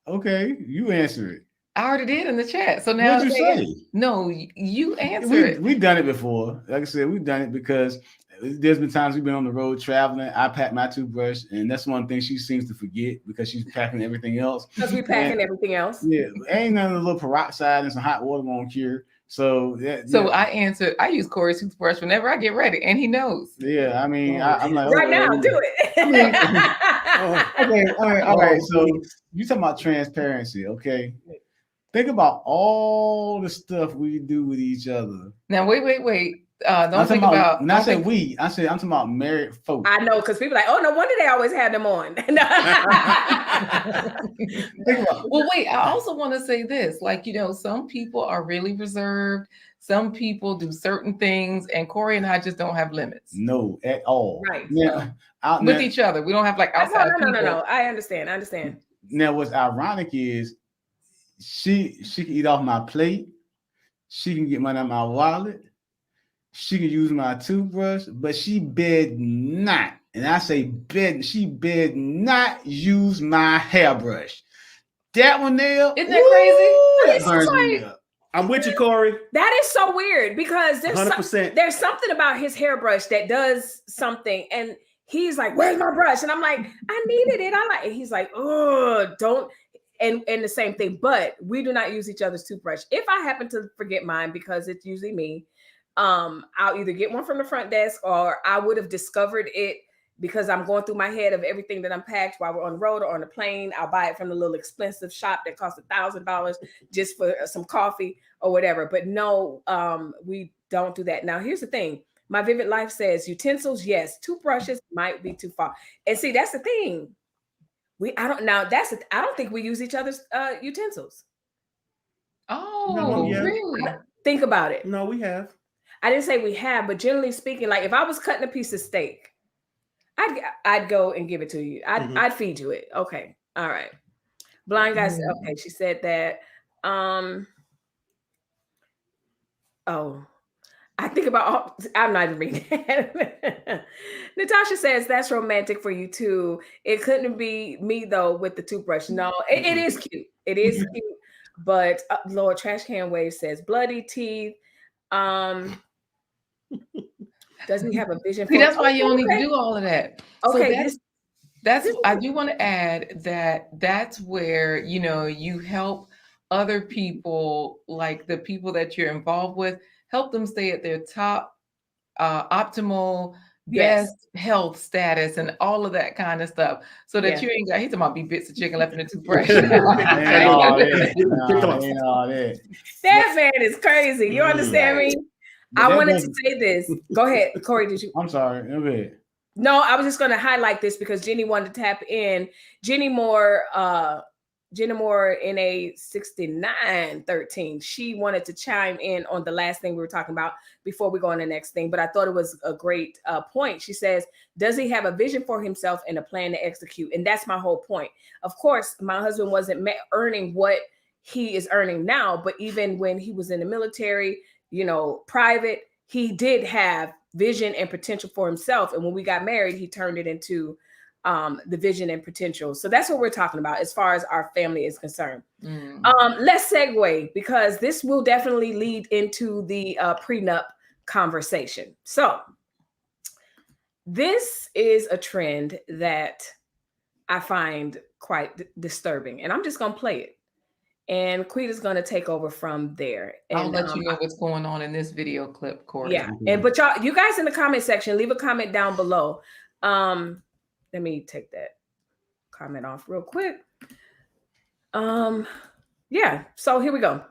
Okay, you answer it. I already did in the chat. So now what'd you say? No, you answer it. We've done it before. Like I said, we've done it because there's been times we've been on the road traveling. I pack my toothbrush, and that's one thing she seems to forget because she's packing everything else. Because we packing everything else. Yeah, ain't none of the little peroxide and some hot water won't cure. So I answered. I use Corey's toothbrush whenever I get ready, and he knows. Yeah, I mean, I'm like right now, do it. Okay, all right. So you talking about transparency, okay? Think about all the stuff we do with each other. Now, wait. Don't think about. When I say we, I'm talking about married folks. I know, because people are like, oh, no wonder they always have them on. Well, wait, I also want to say this. Like, some people are really reserved. Some people do certain things, and Corey and I just don't have limits. No, at all. Right. Now, with each other. We don't have like outside people. No. I understand. Now, what's ironic is she can eat off my plate. She can get money out of my wallet. She can use my toothbrush, but she bid not. And I say she bid not use my hairbrush. That one there. Isn't that crazy? That burns me up. I'm with you, Corey. That is so weird because there's 100%. There's something about his hairbrush that does something, and he's like, "Where's my brush?" And I'm like, "I needed it." And he's like, "Oh, don't." And the same thing, but we do not use each other's toothbrush. If I happen to forget mine, because it's usually me, I'll either get one from the front desk, or I would have discovered it because I'm going through my head of everything that unpacked while we're on the road or on the plane. I'll buy it from the little expensive shop that costs $1,000 just for some coffee or whatever. But no, we don't do that. Now, here's the thing. My Vivid Life says utensils, yes. Toothbrushes might be too far. And see, that's the thing. I don't think we use each other's utensils. Oh, No, yeah. really? Think about it. No, we have. I didn't say we have, but generally speaking, like if I was cutting a piece of steak, I'd go and give it to you. I'd feed you it. Okay. All right. Blind guy said, okay, she said that. I think about I'm not even reading it. Natasha says that's romantic for you too. It couldn't be me though with the toothbrush. No, it is cute. It is cute. But Lord Trash Can Wave says bloody teeth. Doesn't he have a vision? See, that's why you don't need to do all of that. Okay. So that's I do want to add that's where you help other people, like the people that you're involved with, help them stay at their top optimal best health status and all of that kind of stuff, so that you ain't got he's talking about be bits of chicken left in the toothbrush. That man is crazy. You understand me? I wanted to say this. Go ahead, Corey. Did you? I'm sorry. Okay. No, I was just going to highlight this because Jenny wanted to tap in. Jenny Moore in a 6913. She wanted to chime in on the last thing we were talking about before we go on the next thing. But I thought it was a great point. She says, does he have a vision for himself and a plan to execute? And that's my whole point. Of course, my husband wasn't earning what he is earning now, but even when he was in the military, private, he did have vision and potential for himself. And when we got married, he turned it into the vision and potential. So that's what we're talking about as far as our family is concerned. Let's segue, because this will definitely lead into the prenup conversation. So this is a trend that I find quite disturbing, and I'm just going to play it. And Quita's going to take over from there. And I'll let you know what's going on in this video clip, Corey. Yeah. But you guys in the comment section, leave a comment down below. Let me take that comment off real quick. Yeah. So here we go.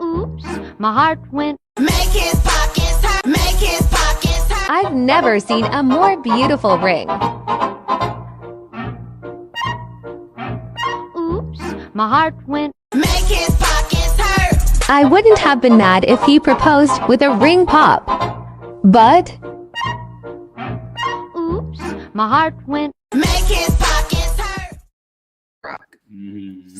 Oops, my heart went. Make his pockets hurt. Make his pockets hurt. I've never seen a more beautiful ring. My heart went. Make his pockets hurt. I wouldn't have been mad if he proposed with a ring pop. But oops, my heart went. Make his pockets hurt.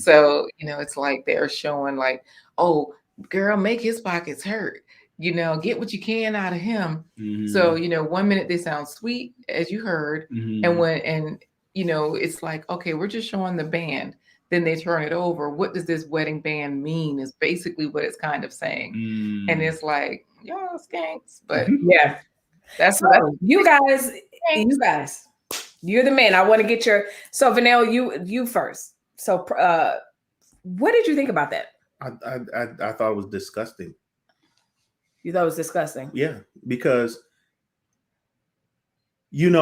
So, it's like they're showing like, oh, girl, make his pockets hurt. Get what you can out of him. So, 1 minute they sound sweet, as you heard. And it's like, okay, we're just showing the band. Then they turn it over. What does this wedding band mean is basically what it's kind of saying. And it's like, y'all skanks. But yeah, that's so you guys, you're the man. I want to get your, so Vanell, you first. So what did you think about that? I thought it was disgusting. You thought it was disgusting? Yeah, because you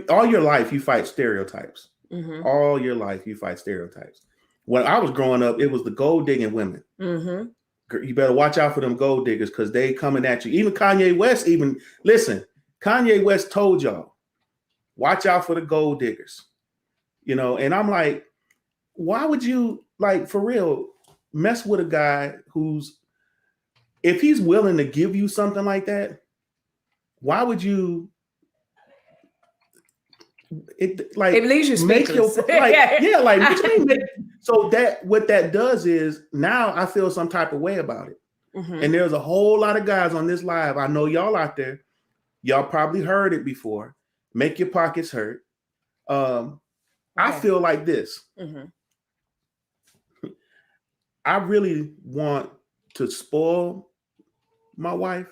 all your life you fight stereotypes. Mm-hmm. All your life, you fight stereotypes. When I was growing up, it was the gold digging women. Mm-hmm. You better watch out for them gold diggers because they coming at you. Even Kanye West, Kanye West told y'all, watch out for the gold diggers. You know, and I'm like, why would you, like, for real, mess with a guy who's, if he's willing to give you something like that, why would you? It leaves you make your speechless. like what you mean? So that what that does is now I feel some type of way about it. Mm-hmm. And there's a whole lot of guys on this live. I know y'all out there. Y'all probably heard it before. Make your pockets hurt. I feel like this. Mm-hmm. I really want to spoil my wife,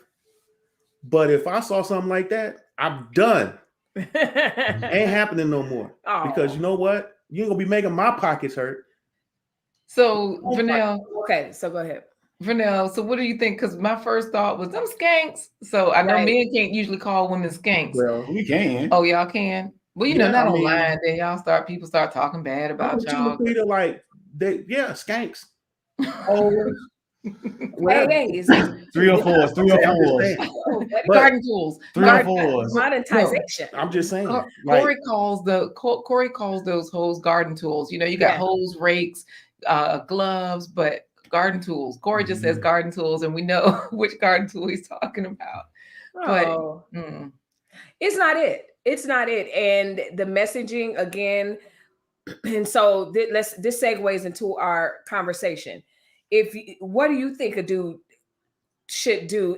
but if I saw something like that, I'm done. Ain't happening no more. Because you know what? You ain't gonna be making my pockets hurt. So Vernell, okay, so go ahead. Vernell, so what do you think? Because my first thought was them skanks. So I know men can't usually call women skanks. Well, we can. Oh, y'all can. Well, you know, not online. Then people start talking bad about y'all. Like skanks. Hey, 304s. Garden tools. 304s. Monetization. I'm just saying. Corey calls those hoes garden tools. You know, you got hose, rakes, gloves, but garden tools. Corey just says garden tools, and we know which garden tool he's talking about. But it's not it. It's not it. And the messaging again. And so this segues into our conversation. What do you think a dude should do?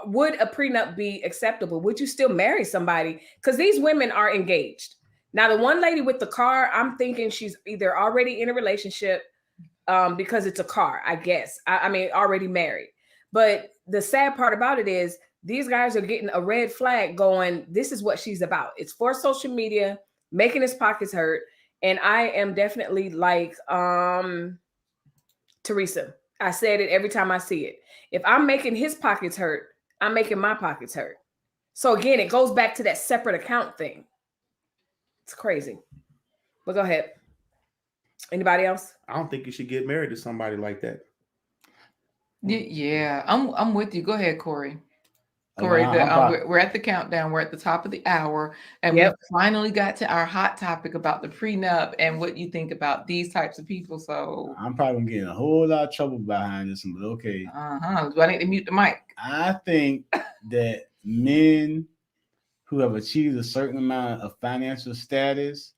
Would a prenup be acceptable? Would you still marry somebody? Because these women are engaged. Now, the one lady with the car, I'm thinking she's either already in a relationship because it's a car, I guess. I mean, already married. But the sad part about it is these guys are getting a red flag going, this is what she's about. It's for social media, making his pockets hurt. And I am definitely like Teresa. I said it every time I see it. If I'm making his pockets hurt, I'm making my pockets hurt. So again, it goes back to that separate account thing. It's crazy. But go ahead. Anybody else? I don't think you should get married to somebody like that. Yeah, I'm with you. Go ahead, Corey. Corey, we're at the countdown. We're at the top of the hour, and we finally got to our hot topic about the prenup and what you think about these types of people. So I'm probably gonna get in a whole lot of trouble behind this one, but okay. Do I need to mute the mic? I think that men who have achieved a certain amount of financial status,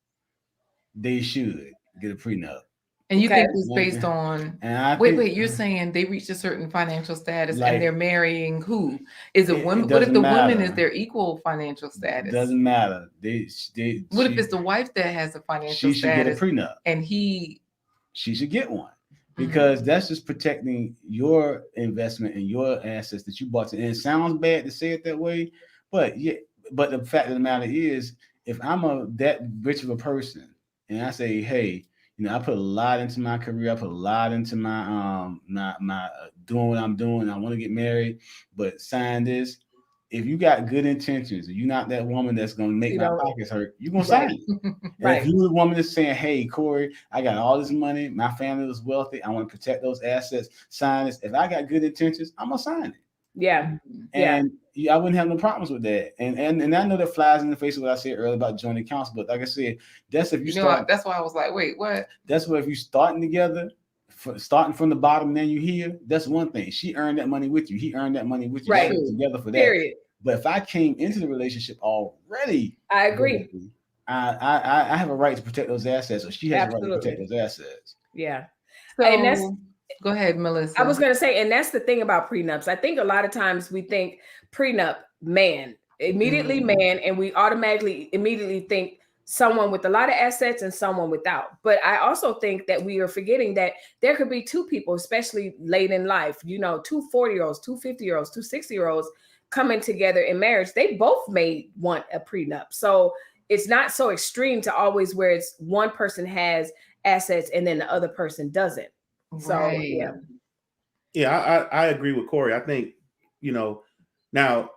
they should get a prenup. And you think it's based on? Wait, you're saying they reached a certain financial status and they're marrying who? Is it women? What if the woman is their equal financial status? Doesn't matter. What if it's the wife that has a financial status? She should get a prenup, and she should get one because that's just protecting your investment and your assets that you bought. And it sounds bad to say it that way, but but the fact of the matter is, if I'm that rich of a person and I say, hey, you know, I put a lot into my career. I put a lot into my my doing what I'm doing. I want to get married, but sign this. If you got good intentions, and you're not that woman that's gonna make my pockets hurt, you're gonna sign it. Right. If you're the woman that's saying, "Hey, Corey, I got all this money. My family was wealthy. I want to protect those assets. Sign this." If I got good intentions, I'm gonna sign it. Yeah. And I wouldn't have no problems with that. And I know that flies in the face of what I said earlier about joint accounts, but like I said, that's if you start. That's why I was like, wait, what? That's what if you starting together, starting from the bottom, then you here. That's one thing. She earned that money with you. He earned that money with you. Right. Together for that. Period. But if I came into the relationship already, I agree. I have a right to protect those assets, or she has a right to protect those assets. Yeah. So, and that's. Go ahead, Melissa. I was going to say, and that's the thing about prenups. I think a lot of times we think prenup, man, immediately man, and we immediately think someone with a lot of assets and someone without. But I also think that we are forgetting that there could be two people, especially late in life, you know, 2 40-year-olds, 2 50-year-olds, 2 60-year-olds coming together in marriage. They both may want a prenup. So it's not so extreme to always where it's one person has assets and then the other person doesn't. So I agree with Corey. I think, you know, now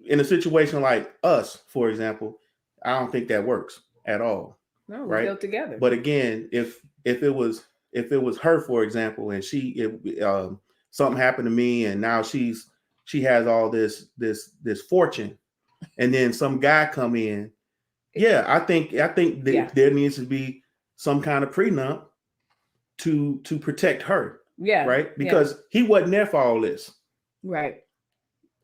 in a situation like us, for example, I don't think that works at all. No, we right? built together. But again, if it was her, for example, and something happened to me, and now she has all this fortune, and then some guy come in, yeah, I think there needs to be some kind of prenup to protect her, right? Because he wasn't there for all this, right?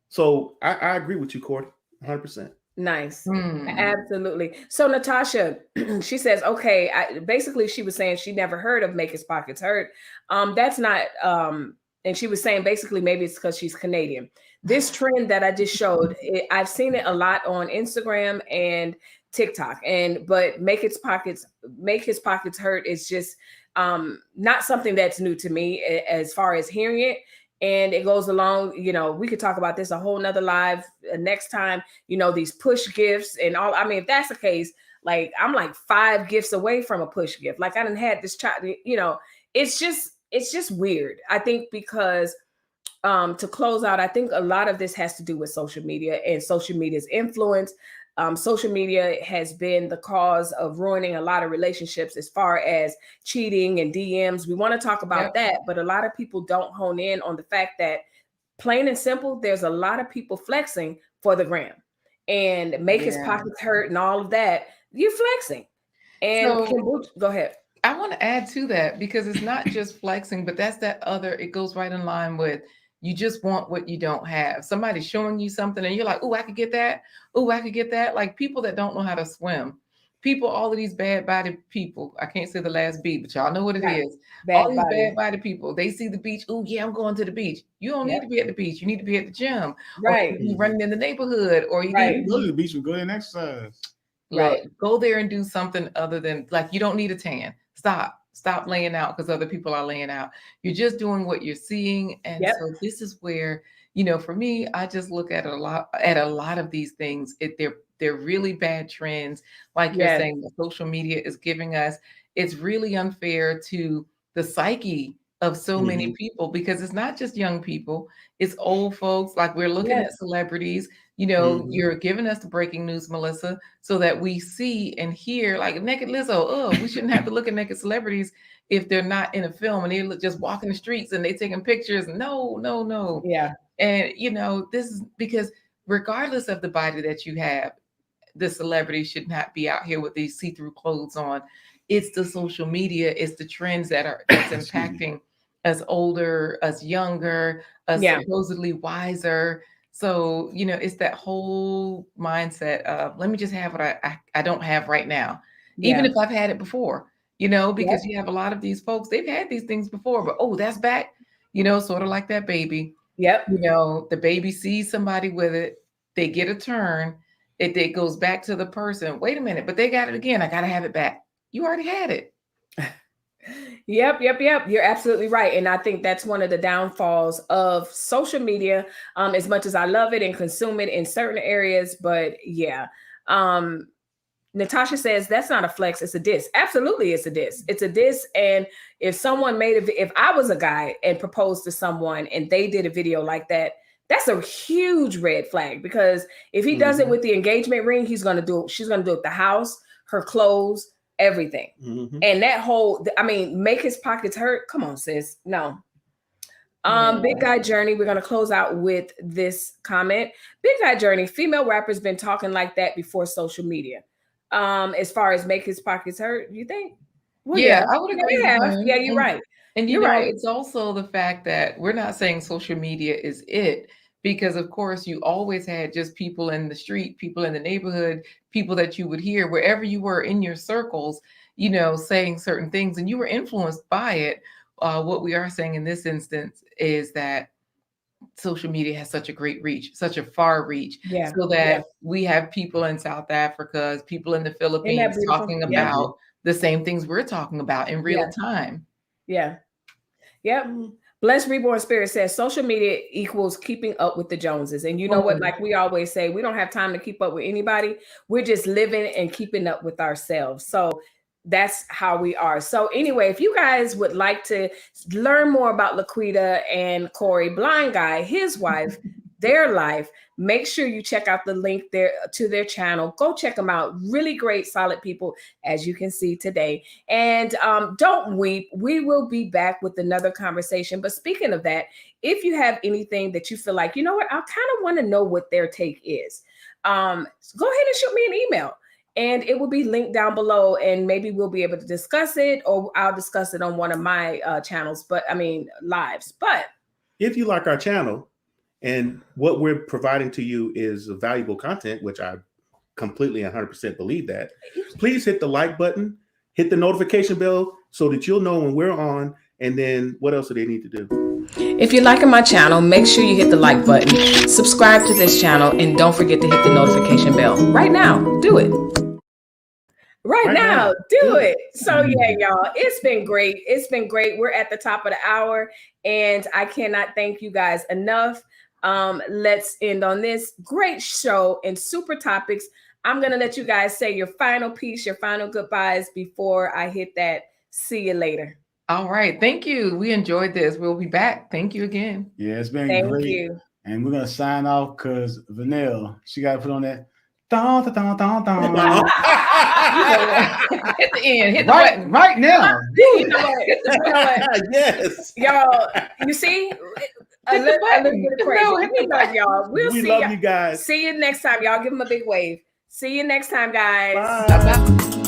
So I agree with you, Cordy, 100%. Nice. Absolutely. So Natasha, she says, okay, basically she was saying she never heard of Make His Pockets Hurt. That's not, and she was saying basically maybe it's because she's Canadian. This trend that I just showed, I've seen it a lot on Instagram and TikTok, but Make His Pockets Hurt is just not something that's new to me as far as hearing it. And it goes along, we could talk about this a whole nother live next time, these push gifts and all. I mean, if that's the case, like I'm like 5 gifts away from a push gift. Like I done had this child, it's just weird. I think because to close out, I think a lot of this has to do with social media and social media's influence. Social media has been the cause of ruining a lot of relationships as far as cheating and DMs. We want to talk about that, but a lot of people don't hone in on the fact that plain and simple, there's a lot of people flexing for the gram and Make His Pockets Hurt and all of that. You're flexing. And go ahead. I want to add to that because it's not just flexing, but that's it goes right in line with you just want what you don't have. Somebody's showing you something and you're like, oh, I could get that. Oh, I could get that. Like people that don't know how to swim. All of these bad-bodied people. I can't say the last B, but y'all know what it is. All these bad-bodied people. They see the beach. Oh, yeah, I'm going to the beach. You don't need to be at the beach. You need to be at the gym. Right. Or you running in the neighborhood. Or you need to go to the beach and go and exercise. Right. Go there and do something other than, like, you don't need a tan. Stop laying out because other people are laying out. You're just doing what you're seeing. And so this is where, for me, I just look at a lot of these things. They're really bad trends. Like you're saying, the social media is giving us, it's really unfair to the psyche of so many people because it's not just young people, it's old folks. Like we're looking at celebrities, you're giving us the breaking news, Melissa, so that we see and hear like naked Lizzo. Oh, we shouldn't have to look at naked celebrities if they're not in a film and they're just walking the streets and they taking pictures. No. Yeah. And this is because regardless of the body that you have, the celebrity should not be out here with these see-through clothes on. It's the social media, it's the trends that's impacting us older, us younger, us supposedly wiser. So, it's that whole mindset of let me just have what I don't have right now, even if I've had it before, because you have a lot of these folks, they've had these things before, but that's back, sort of like that baby. Yep. The baby sees somebody with it, they get a turn, it goes back to the person. Wait a minute, but they got it again. I got to have it back. You already had it. Yep. You're absolutely right. And I think that's one of the downfalls of social media, as much as I love it and consume it in certain areas. But Natasha says that's not a flex, it's a diss. Absolutely, it's a diss. It's a diss. And if someone if I was a guy and proposed to someone and they did a video like that, that's a huge red flag, because if he does it with the engagement ring, she's going to do it with the house, her clothes, everything. And that whole, Make His Pockets Hurt. Come on, sis. No. Big Guy Journey. We're going to close out with this comment. Big Guy Journey, female rappers been talking like that before social media. As far as Make His Pockets Hurt, you think? Well, I would agree. Yeah, you're right. And you're right. It's also the fact that we're not saying social media is it, because of course you always had just people in the street, people in the neighborhood, people that you would hear wherever you were in your circles, saying certain things, and you were influenced by it. What we are saying in this instance is that social media has such a great reach, such a far reach, so that we have people in South Africa, people in the Philippines talking about the same things we're talking about in real time. Yeah. Yep. Blessed Reborn Spirit says social media equals keeping up with the Joneses. And you know what? Like we always say, we don't have time to keep up with anybody. We're just living and keeping up with ourselves. So that's how we are. So anyway, if you guys would like to learn more about Laquita and Corey, Blind Guy, his wife, their life, make sure you check out the link there to their channel. Go check them out. Really great, solid people, as you can see today. And don't weep. We will be back with another conversation. But speaking of that, if you have anything that you feel like, you know what, I kind of want to know what their take is, go ahead and shoot me an email. And it will be linked down below, and maybe we'll be able to discuss it, or I'll discuss it on one of my channels, lives. But if you like our channel and what we're providing to you is valuable content, which I completely 100% believe that, please hit the like button, hit the notification bell so that you'll know when we're on. And then what else do they need to do? If you're liking my channel, make sure you hit the like button, subscribe to this channel, and don't forget to hit the notification bell. Right now, do it. Right now, do it. So yeah, y'all, it's been great. It's been great. We're at the top of the hour, and I cannot thank you guys enough. Let's end on this great show and super topics. I'm going to let you guys say your final piece, your final goodbyes before I hit that. See you later. All right. Thank you. We enjoyed this. We'll be back. Thank you again. Yeah, it's been Thank great. you. And we're going to sign off because Vanille, she got to put on that. Dun, dun, dun, dun, dun. Hit the end. Hit the right, button. right now. You know what? Yes. Y'all, you see? A little bit of crazy. No, hit the We love y'all. We See love y'all. you guys. See you next time. Y'all give them a big wave. See you next time, guys. Bye. Bye-bye.